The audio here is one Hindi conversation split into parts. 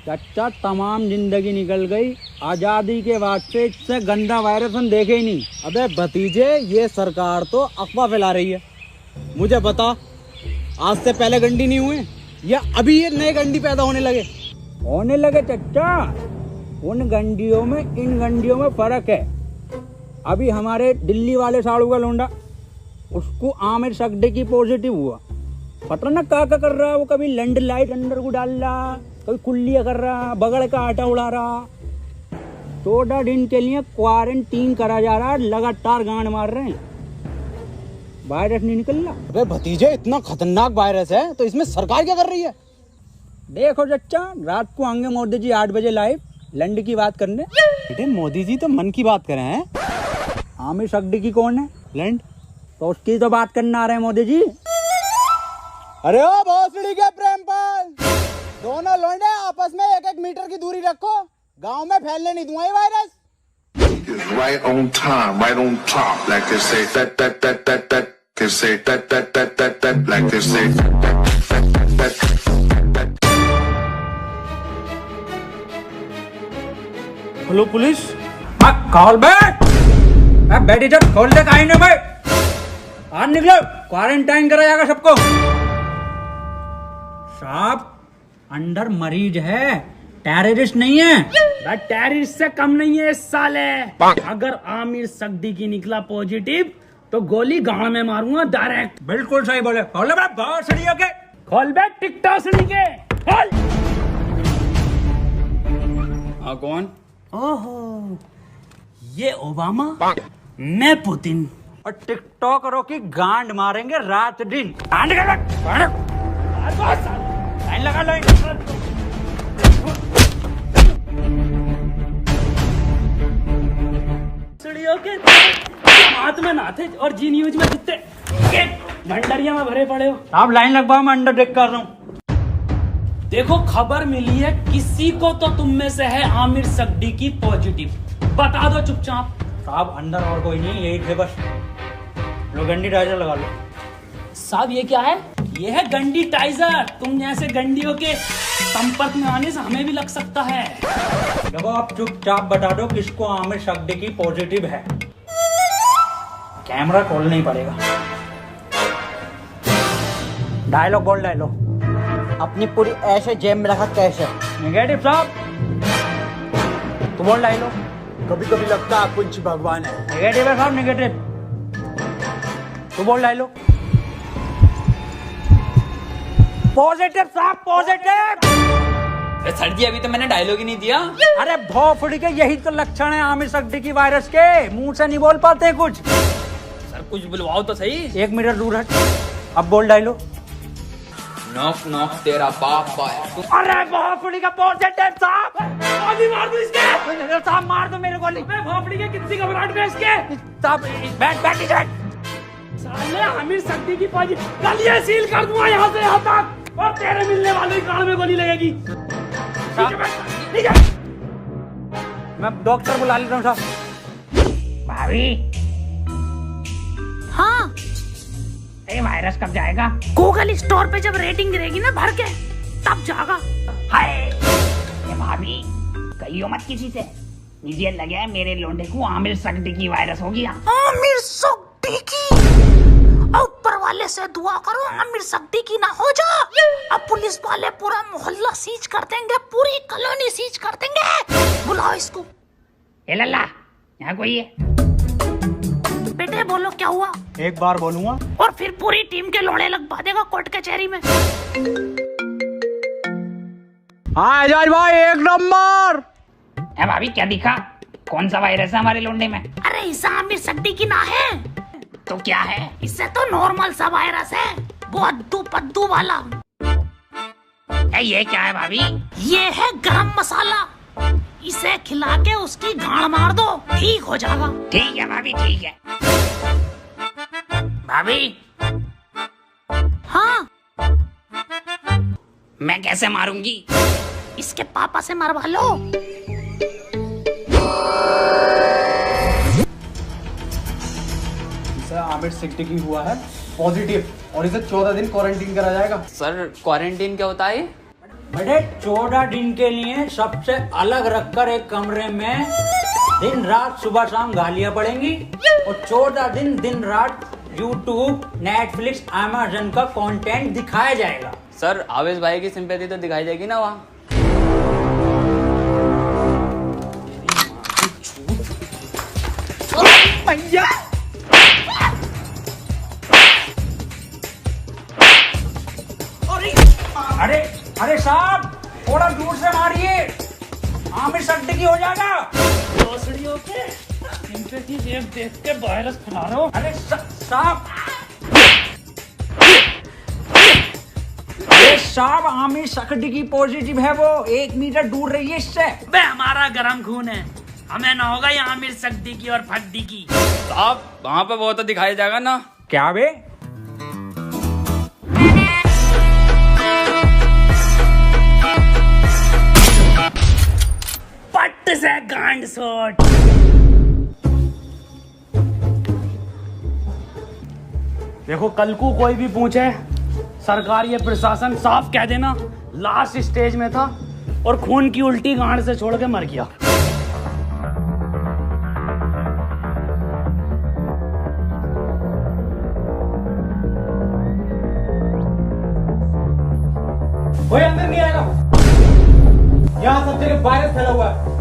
चाचा तमाम जिंदगी निकल गई, आजादी के बाद से इससे गंदा वायरस हम देखे ही नहीं। अबे भतीजे, ये सरकार तो अफवाह फैला रही है। मुझे बता, आज से पहले गंडी नहीं हुए या अभी ये नए गंडी पैदा होने लगे चाचा। उन गंडियों में इन गंडियों में फर्क है। अभी हमारे दिल्ली वाले साड़ू का लोंडा, उसको आमिर सकदे की पॉजिटिव हुआ। पता ना क्या कर रहा है वो, कभी लैंड लाइट अंदर को डाल रहा, कभी कुल्लियाँ कर रहा, बगड़ का आटा उड़ा रहा। 14 दिन के लिए क्वारंटीन करा जा रहा है, लगातार गांड मार रहे हैं, वायरस नहीं निकल रहा। अबे भतीजे, इतना खतरनाक वायरस है तो इसमें सरकार क्या कर रही है? देखो चच्चा, रात को आएंगे मोदी जी 8 बजे लाइव लैंड की बात करने। बेटे, मोदी जी तो मन की बात कर रहे हैं। आमिर सकदी की कौन है? लैंड। तो उसकी तो बात करने आ रहे हैं मोदी जी। अरे ओ भोसड़ी के प्रेमपाल, दोनों लौंडे आपस में 1-1 मीटर की दूरी रखो, गांव में फैलने नहीं दूंगा ये virus. Right on time, right on top, like they say that, they say that, like they say that. Hello police. खोल बे, बैठी जब खोल दे कहीं ना भाई, आज निकलो, क्वारंटाइन करा जाएगा सबको। साहब, अंदर मरीज है, टेररिस्ट नहीं है। टेररिस्ट से कम नहीं है इस साले। अगर आमिर सकदी की निकला पॉजिटिव तो गोली गांव में मारूंगा डायरेक्ट। बिल्कुल सही बोले। खोल बे भोसड़ी के, खोल बे टिकटॉक सड़ी के, खोल। हाँ, कौन? ओहो, ये ओबामा, मैं पुतिन। और टिकटॉकरों की गांड मारेंगे रात दिन। लाइन लगा लो। सड़ियों के हाथ में नाथे और जी न्यूज में कुत्ते भंडरिया में भरे पड़े हो। आप लाइन लगवाओ, मैं अंडर टेक कर रहा हूँ। देखो, खबर मिली है किसी को तो तुम में से है आमिर सकदी की पॉजिटिव, बता दो चुपचाप। साहब, अंदर और कोई नहीं, यही थे बस। लो गंडी टाइजर लगा लो। साहब, ये क्या है? ये है गंडी टाइजर। तुम जैसे गंडियों के संपर्क में आने से हमें भी लग सकता है। देखो, आप चुपचाप बता दो किसको आमिर सकदी की पॉजिटिव है। कैमरा खोलना नहीं पड़ेगा। डायलॉग बोल, डायलॉग। अपनी पूरी ऐसे जेब में रखा कैसे? नेगेटिव साहब, तू बोल डायलॉग। कभी कभी लगता है कुछ भगवान है। नेगेटिव है साहब, नेगेटिव। तू बोल डायलॉग। पॉजिटिव साहब, पॉजिटिव। सर जी, अभी तो मैंने डायलॉग ही नहीं दिया। अरे भोफड़ी के, यही तो लक्षण है आमिर सकदी की वायरस के। मुंह से नहीं बोल पाते कुछ। सर, कुछ बुलवाओ तो सही। 1 मीटर दूर हट। अब बोल डायलॉग। नॉक नॉक तेरा बाप आया। अरे भोफड़ी का पॉजिटिव साहब। गोली मार दो इसके। साहब, मार दो मेरे गोली। भोपड़ी के कितनी घबराहट में इसके। साहब, बैठ जाए। साले आमिर सकदी की पॉजिटिव, गलियां सील कर दूंगा यहाँ से यहाँ तक, और तेरे मिलने वाले कान में गोली लगेगी। ठीक है, मैं डॉक्टर बुला लेता हूँ साहब। भाभी। हाँ, ये वायरस कब जाएगा? गूगल स्टोर पे जब रेटिंग गिरेगी ना भर के, तब जाएगा। हाय, ये भाभी कहियो मत किसी से, मुझे लगे है मेरे लोंडे को आमिर सकदी की वायरस हो गया। आमिर सकदी की, ऊपर वाले से दुआ करो आमिर सकदी की ना हो जा। अब पुलिस वाले पूरा मोहल्ला सीज कर देंगे, पूरी कॉलोनी सीज कर देंगे। बुलाओ इसको। ए लल्ला, यहाँ कोई है? बेटे बोलो क्या हुआ? एक बार बोलूंगा और फिर पूरी टीम के लोड़े लगवा देगा कोर्ट कचहरी में। हाँ एजाज भाई, 1 नंबर। ए भाभी, क्या दिखा? कौन सा वायरस है हमारे लोंडे में? अरे इसे आमिर सकदी की ना है तो क्या है? इससे तो नॉर्मल सा वायरस है, वो अद्दू पद्दू वाला। ये क्या है भाभी? ये है गरम मसाला, इसे खिला के उसकी गांड मार दो, ठीक हो जाएगा। ठीक है भाभी, ठीक है। भाभी, हाँ, मैं कैसे मारूंगी? इसके पापा से मरवा लो। आमिर सकदी की हुआ है पॉजिटिव और इसे 14 दिन क्वारंटीन करा जाएगा। सर, क्वारंटीन क्या होता है? बेटे 14 दिन के लिए सबसे अलग रखकर एक कमरे में दिन रात सुबह शाम गालियां पड़ेंगी और 14 दिन रात यूट्यूब, नेटफ्लिक्स, अमेज़न का कंटेंट दिखाया जाएगा। सर आवेश भाई की सिंपैथी तो दिखाई देगी ना वहाँ। अरे अरे साहब थोड़ा दूर से मारिए, आमिर सिद्दीकी हो जाएगा। भोसड़ियों के सिंपैथी देख के वायरस फैला रहे हो। अरे साहब साहब आमिर सिद्दीकी पॉजिटिव है, वो 1 मीटर दूर रहिए इससे। बे हमारा गरम खून है, हमें ना होगा ये आमिर सिद्दीकी और फद्दीकी। साहब वहाँ पे वो तो दिखाई जाएगा ना। क्या बे? पट्ट से गांड सोट। देखो कल को कोई भी पूछे, सरकार ये प्रशासन साफ कह देना लास्ट स्टेज में था और खून की उल्टी गांड से छोड़ के मर गया। कोई अंदर नहीं आएगा, यहाँ सब जगह वायरस फैला हुआ है।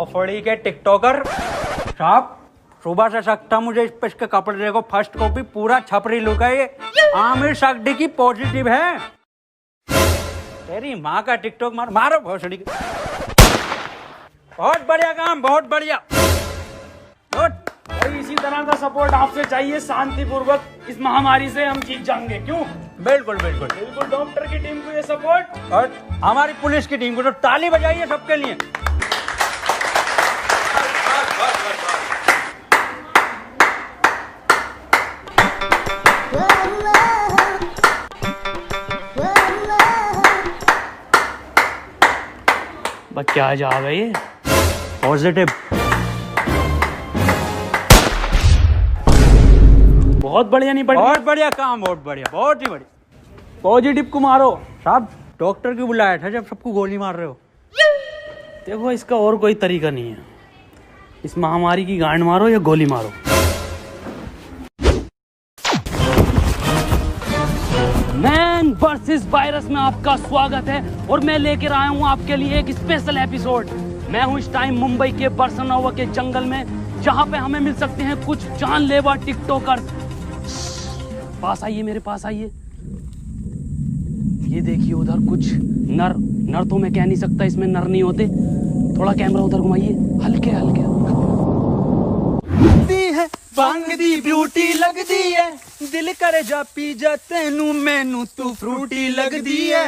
फड़ी के टिकटॉकर साहब, सुबह से सकता मुझे इस पे इसके कपड़े देखो, फर्स्ट कॉपी पूरा छपरी लुक है ये। आमिर सिद्दीकी पॉजिटिव है। तेरी माँ का टिकटॉक मारो भोसड़ी। बहुत बढ़िया काम, बहुत बढ़िया। और इसी तरह का सपोर्ट आपसे चाहिए, शांतिपूर्वक इस महामारी से हम जीत जाएंगे। क्यों? बिल्कुल बिल्कुल बिल्कुल। डॉक्टर की टीम को ये सपोर्ट और हमारी पुलिस की टीम को तो ताली बजाइए सबके लिए। बस क्या जा गए ये पॉजिटिव। बहुत बढ़िया। नहीं बहुत बढ़िया काम, बहुत बढ़िया, बहुत ही बढ़िया। पॉजिटिव को मारो साहब डॉक्टर क्यों बुलाया था जब सबको गोली मार रहे हो? देखो इसका और कोई तरीका नहीं है, इस महामारी की गांड मारो या गोली मारो। मैन वर्सेस वायरस में आपका स्वागत है और मैं लेकर आया हूं आपके लिए एक स्पेशल एपिसोड। मैं हूं इस टाइम मुंबई के बरसनोवा के जंगल में, जहां पे हमें मिल सकते हैं कुछ जानलेवा टिकटॉकर। पास आइए, मेरे पास आइए। ये देखिए उधर कुछ नर तो मैं कह नहीं सकता, इसमें नर नहीं होते। थोड़ा कैमरा उधर घुमाइए, हल्के हल्के। है भांग दी ब्यूटी लगदी है, दिल करे जा पी जा तेनू मैनू तू फ्रूटी लगदी है।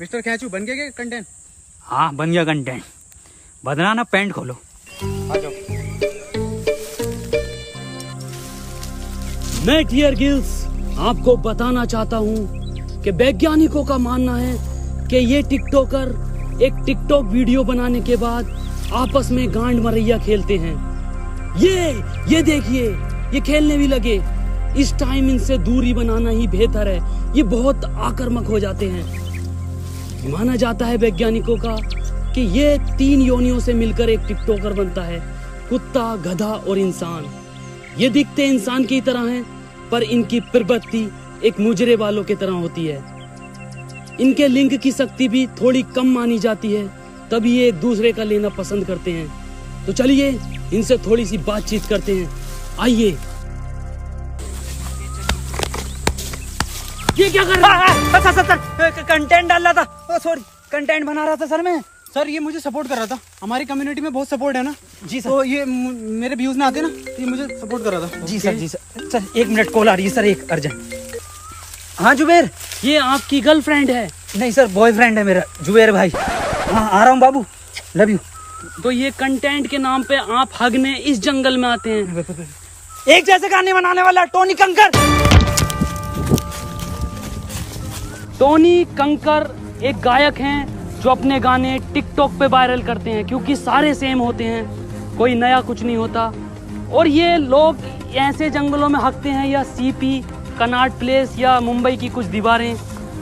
मिस्टर कैचू बन गया कंटेंट? हाँ बन गया कंटेंट। बदला ना, पैंट खोलो। आ जाओ। मैं डियर गिल्स आपको बताना चाहता हूं कि वैज्ञानिकों का मानना है कि ये टिकटॉकर एक टिकटॉक वीडियो बनाने के बाद आपस में गांड मरैया खेलते हैं। ये देखिए, ये खेलने भी लगे। इस टाइम इनसे दूरी बनाना ही बेहतर है, ये बहुत आक्रामक हो जाते हैं। माना जाता है वैज्ञानिकों का कि ये 3 योनियों से मिलकर एक टिकटॉकर बनता है, कुत्ता, गधा और इंसान। ये दिखते इंसान की तरह हैं, पर इनकी प्रवृत्ति एक मुजरे वालों की तरह होती है। इनके लिंग की शक्ति भी थोड़ी कम मानी जाती है, तभी ये एक दूसरे का लेना पसंद करते हैं। तो चलिए इनसे थोड़ी सी बातचीत करते हैं, आइए। ये क्या कर रहा है? सर कंटेंट डाल रहा था, सॉरी कंटेंट बना रहा था सर मैं। सर ये मुझे सपोर्ट कर रहा था, हमारी कम्युनिटी में बहुत सपोर्ट है ना जी सर। तो ये मेरे व्यूज में आते ना, ये मुझे सपोर्ट कर रहा था। जी सर, जी सर। सर 1 मिनट कॉल आ रही है सर, एक अर्जेंट। हाँ जुबेर। ये आपकी गर्लफ्रेंड है? नहीं सर, बॉयफ्रेंड है मेरा, जुबेर भाई। हाँ आ रहा हूँ बाबू, लव यू। तो ये कंटेंट के नाम पे आप हगने इस जंगल में आते हैं? एक जैसे गाने बनाने वाला टोनी कंकर। टोनी कंकर एक गायक हैं जो अपने गाने टिकटॉक पे वायरल करते हैं, क्योंकि सारे सेम होते हैं, कोई नया कुछ नहीं होता। और ये लोग ऐसे जंगलों में हकते हैं, या सीपी, कनाट प्लेस या मुंबई की कुछ दीवारें।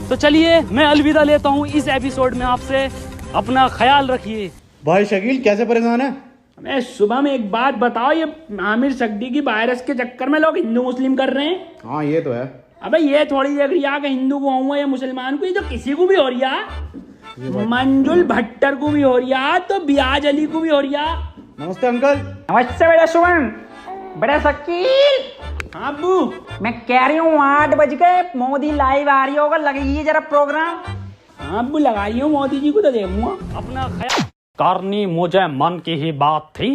तो चलिए मैं अलविदा लेता हूँ इस एपिसोड में आपसे। अपना ख्याल रखिए। भाई शकील कैसे परेशान है? मैं सुबह में एक बात बताओ, ये आमिर सक्दी की वायरस के चक्कर में लोग हिंदू मुस्लिम कर रहे हैं। हाँ ये तो है। अबे ये थोड़ी देख रही है कि हिंदू को हुआ या मुसलमान को, ये तो किसी को भी हो रही है। मंजुल भट्टर को भी हो रही है, तो बियाज अली को भी हो रही है। नमस्ते अंकल। नमस्ते बेटा सुमन। बेटा शकील। हाँ अब्बू। मैं कह रही हूँ 8 बज गए, मोदी लाइव आ रही होगा, लगाइए जरा प्रोग्राम। हाँ अब्बू लगाई हूँ, मोदी जी को तो देखूंगा। अपना ख्याल करनी मुझे मन की ही बात थी,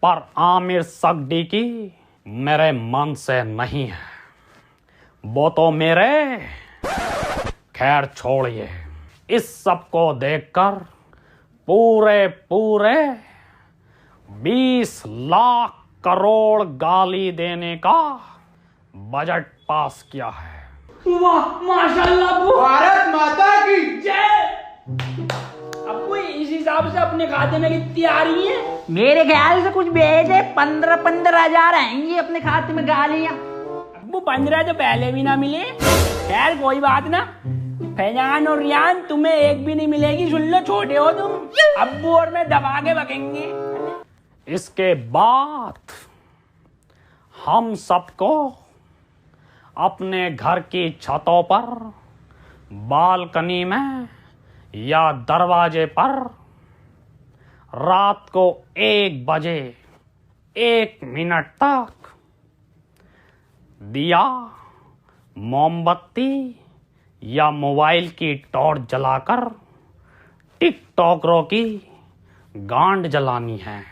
पर आमिर सक्दी की मेरे मन से नहीं है। वो तो मेरे, खैर छोड़िए। इस सब को देखकर पूरे 20 लाख करोड़ गाली देने का बजट पास किया है। वाह माशाल्लाह अब्बू। भारत माता की जय। अब्बू इस हिसाब से अपने खाते में कितनी आ रही है? मेरे ख्याल से कुछ भेजे 15 हजार आएंगी अपने खाते में गालियां। अब्बू 15 तो पहले भी ना मिले। खैर कोई बात ना, फैजान और रियान तुम्हें एक भी नहीं मिलेगी, सुन लो, छोटे हो तुम। अब्बू और मैं दबा के बकेंगे। इसके बाद हम सबको अपने घर की छतों पर, बालकनी में या दरवाजे पर रात को 1 बजे 1 मिनट तक दिया, मोमबत्ती या मोबाइल की टॉर्च जलाकर टिकटॉकरों की गांड जलानी है।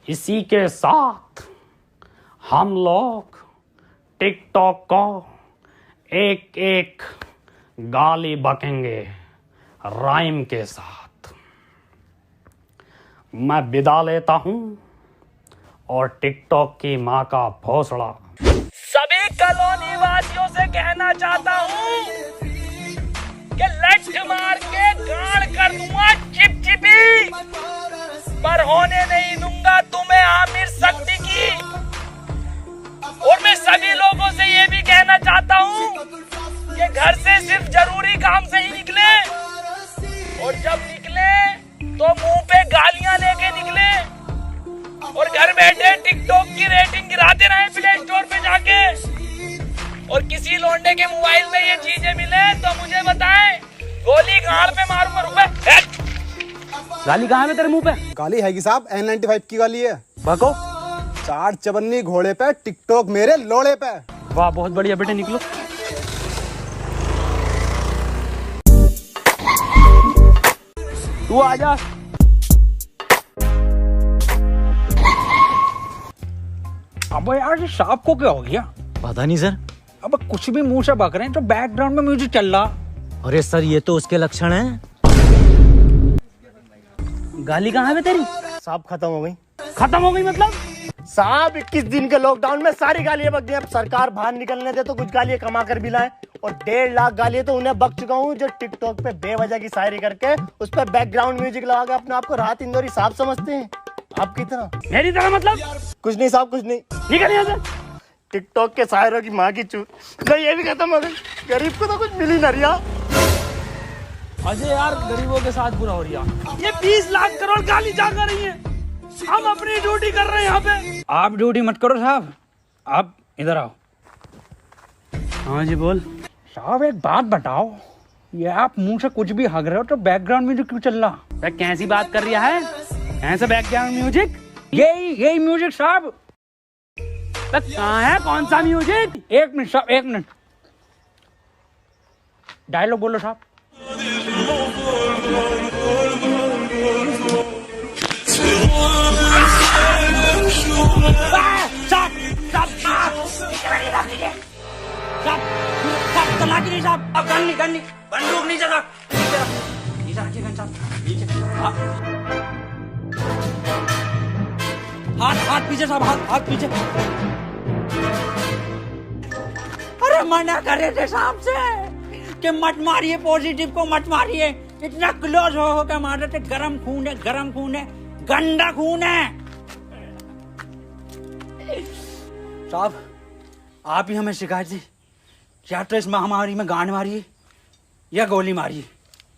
इसी के साथ हम लोग टिकटॉक को एक गाली बकेंगे राइम के साथ। मैं विदा लेता हूं और टिकटॉक की मां का भोसड़ा सभी कॉलोनी वासियों से कहना चाहता हूँ कि लठ मार के गाड़ कर दूंगा चिपचिपी, पर होने नहीं दूंगा तुम्हें आमिर सक्दी की। और मैं सभी लोगों से ये भी कहना चाहता हूँ कि घर से सिर्फ जरूरी काम से ही निकले, और जब निकले तो मुंह पे गालियां लेके निकले, और घर बैठे टिकटॉक की रेटिंग गिराते रहे प्ले स्टोर पे जाके। और किसी लौंडे के मोबाइल में ये चीजें मिले तो मुझे बताएं, गोली गाड़ पे मारूंगा। रुपए गाली कहाँ है तेरे मुंह पे? गाली है कि साहब N95 की गाली है। बको। 4 चवन्नी घोड़े पे, टिकटॉक मेरे लोड़े पे। वाह बहुत बढ़िया बेटे, निकलो। तू आजा। अब यार ये सांप को क्या हो गया? पता नहीं सर। अब कुछ भी मुंह से बक रहे हैं तो बैकग्राउंड में म्यूजिक चल रहा। अरे सर ये तो उसके लक्षण हैं। गाली कहाँ है तेरी? साहब खत्म हो गई। खत्म हो गई मतलब? साहब 21 दिन के लॉकडाउन में सारी गालियां बक गई। अब सरकार बाहर निकलने दे तो कुछ गालियां कमा कर भी लाए, और 1.5 लाख गालियां तो उन्हें बक चुका हूँ जो टिकटॉक पे बेवजह की शायरी करके उस पर बैकग्राउंड म्यूजिक लगा के अपने आप को राहत इंदौरी साहब समझते हैं। आपकी तरह। मेरी तरह मतलब? कुछ नहीं साहब, कुछ नहीं। निकल यहाँ से। टिकटॉक के शायरों की माँ की चूत। नहीं, ये भी खत्म हो गई। गरीब को तो कुछ मिल ही ना रिया। अजय यार, गरीबों के साथ बुरा हो रही है। ये 20 लाख करोड़ गाली जा कर रही है, हम अपनी ड्यूटी कर रहे हैं यहाँ पे। आप ड्यूटी मत करो साहब, आप इधर आओ। हाँ जी बोल। साहब एक बात बताओ, ये आप मुंह से कुछ भी हग रहे हो तो बैकग्राउंड म्यूजिक क्यों चल रहा? कैसी बात कर रहा है? ऐसा बैकग्राउंड म्यूजिक? यही म्यूजिक साहब। कहाँ है, कौन सा म्यूजिक? एक मिनट साहब, एक मिनट। डायलॉग बोलो साहब। बंदूक नीचे रख। हाथ पीछे साहब, हाथ पीछे। अरे मना करे थे साहब से कि मत मारिए, पॉजिटिव को मत मारिए। इतना क्लोज हो क्या मार थे? गरम खून है, गरम खून है, गंदा खून है। साहब आप ही हमें शिकायत दी, या तो इस महामारी में गांड मारिए या गोली मारिए,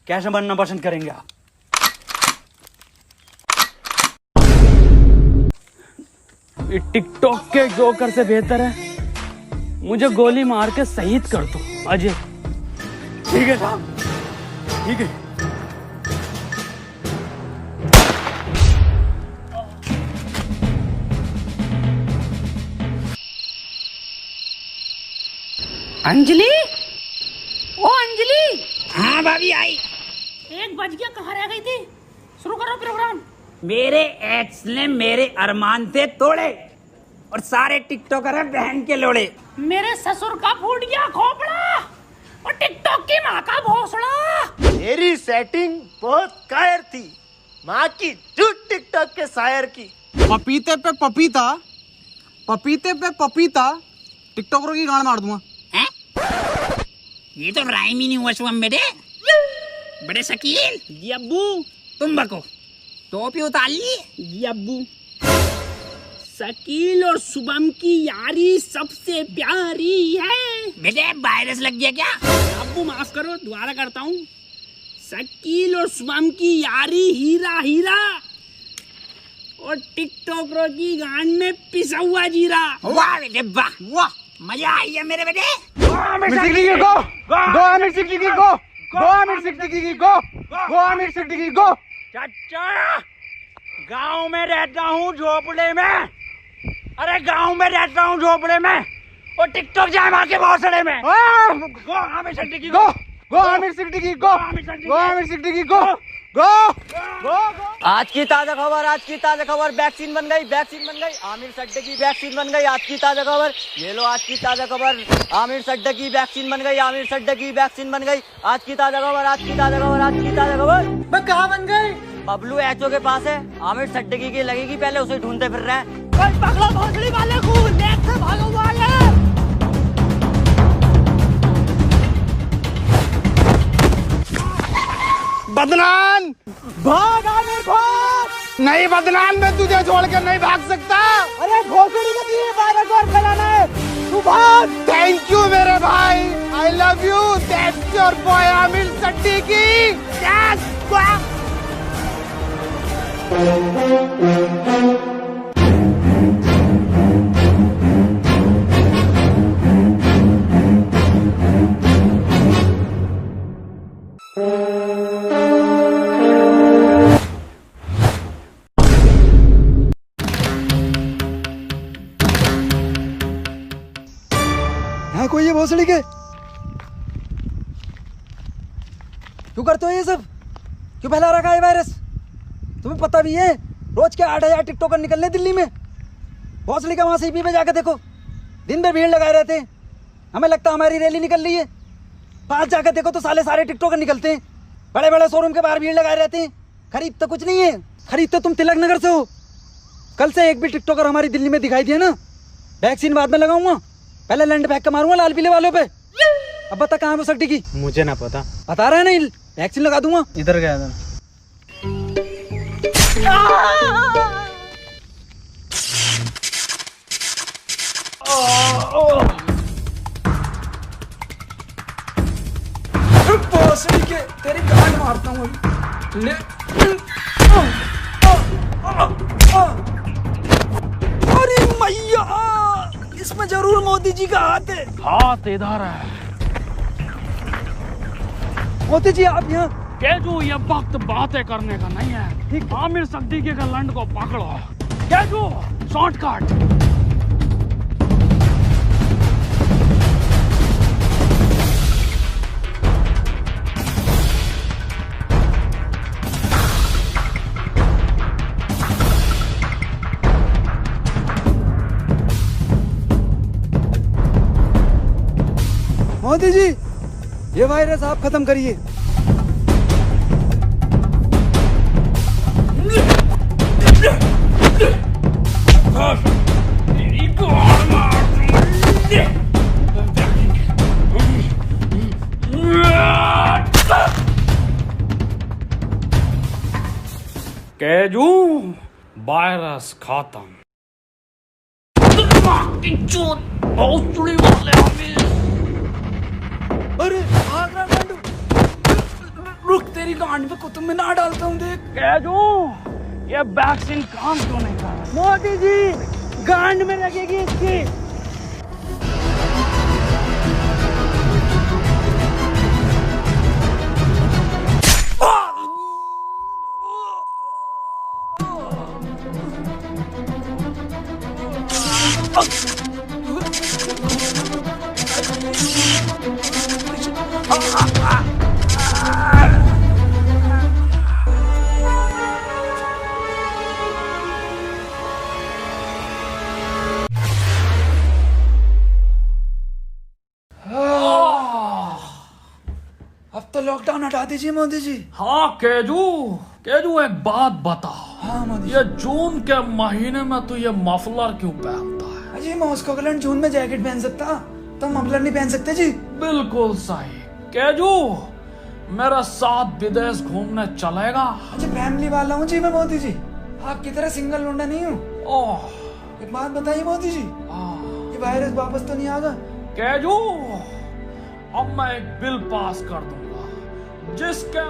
कैसे बनना पसंद करेंगे आप? टिकटॉक के जोकर से बेहतर है मुझे गोली मार के शहीद कर दो अजय। ठीक है साहब, ठीक है। अंजलि, ओ अंजलि। हाँ भाभी आई। 1 बज गया, कहाँ रह गई थी? शुरू करो प्रोग्राम। मेरे एक्स ने मेरे अरमान थे तोड़े और सारे टिकटॉकर हैं बहन के लोड़े। मेरे ससुर का फूट गया खोपड़ा और टिकटॉक की माँ का भोसड़ा। मेरी सेटिंग बहुत कायर थी, माँ की झूठ टिकटॉक के शायर की। पपीते पे पपीता, पपीते पे पपीता, टिकटॉकरों की गांड मार दूंगा। ये तो राइम ही नहीं हुआ शुभम बेटे। बड़े शकील जी अब्बू, तुम बको टोपी उतार ली जी अब्बू। शकील और शुभम की यारी सबसे प्यारी है। बेटे वायरस लग गया क्या? अब्बू माफ करो, दोबारा करता हूँ। शकील और शुभम की यारी हीरा हीरा और टिकटॉकरों की गांड में पिसा हुआ जीरा। वाह बेटे वाह, वाह मजा आई है मेरे बेटे। गो आमिर सिद्दीकी गो, गो आमिर सिद्दीकी गो, गो आमिर सिद्दीकी गो, गो आमिर सिद्दीकी गो। चाचा, गांव में रहता हूँ झोपड़े में। अरे गांव में रहता हूँ झोपड़े में और टिकटॉक जाए मार के भौसड़े में। गो आमिर सिद्दीकी गो, गो आमिर सिद्दीकी गो, गो आमिर सिद्दीकी गो, गो गो। आज की ताजा खबर, आज की ताजा खबर, वैक्सीन बन गई, वैक्सीन बन गई। आमिर सड्डे की वैक्सीन बन गई। आज की ताजा खबर, ये लो आज की ताजा खबर। आमिर सड्डे की वैक्सीन बन गई, आमिर सड्डे की वैक्सीन बन गई। आज की ताजा खबर, आज की ताजा खबर, आज की ताजा खबर। मैं कहाँ बन गई? बबलू एचओ के पास है, आमिर सड्डे की लगेगी, पहले उसे ढूंढते फिर रहे हैं। पकड़ो भोसड़ी वाले को, लेट से भागो वाले। बदनाम भाग, आमिर भाग। नहीं बदनाम, मैं तुझे छोड़कर नहीं भाग सकता। अरे भोसड़ी का ये वायरस और फैलाना है, तू भाग। थैंक यू मेरे भाई, I love you. That's your boy Aamir Siddiqui. Yes कोई ये भोसड़ी के क्यों करते हो ये सब? क्यों फैला रखा है वायरस? तुम्हें पता भी है रोज के 8,000 टिकटॉकर निकलने दिल्ली में। भोसड़ी का वहां सीपी पे जाकर देखो, दिन भर भीड़ लगाए रहते हैं। हमें लगता है हमारी रैली निकल रही है। पास जाकर देखो तो सारे टिकटॉकर निकलते हैं। बड़े बड़े शोरूम के बाहर भीड़ लगाए रहते हैं। खरीद तो कुछ नहीं है, खरीद तो तुम तिलक नगर से हो। कल से एक भी टिकटॉकर हमारी दिल्ली में दिखाई दिया ना, वैक्सीन बाद में लगाऊंगा, पहले लैंड फेंक के मारूंगा लाल पीले वालों पे। अब बता कहाँ है वो सट्टी की? मुझे ना पता। बता रहा है नहीं, वैक्सीन लगा दूंगा। इधर गया था। भोसड़ी के तेरी गांड मारता हूँ ले। अरे मैया, इसमें जरूर मोदी जी का हाथ है। हाथ इधर है। मोदी जी आप यहाँ। केजू, ये वक्त बातें करने का नहीं है। आमिर सिद्दीकी के लंड को पकड़ो। केजू, शॉर्टकट। मोदी जी, ये वायरस आप खत्म करिए। केजू, वायरस खत्म। अरे भाग रहा गांडू। रुक, तेरी गांड पे कुतुब मीनार डालता हूँ देख। केजू, ये वैक्सीन काम क्यों नहीं कर रहा? मोदी जी, गांड में लगेगी इसकी। अब तो लॉकडाउन हटा दीजिए मोदी जी। हाँ केजू, केजू एक बात बता। हाँ मोदी। ये जून के महीने में तू ये मफलर क्यों पहनता है? अजी मॉस्को के लिए जून में जैकेट पहन सकता, तो मफलर नहीं पहन सकते जी। बिल्कुल सही। केजू, मेरे साथ विदेश घूमने चलेगा? अच्छा, फैमिली वाला हूँ जी मैं मोदी जी, आपकी तरह सिंगल लौंडा नहीं हूँ। ओह, एक बात बताइए मोदी जी, ये वायरस वापस तो नहीं आगा? केजू, अब मैं एक बिल पास कर दूंगा जिसके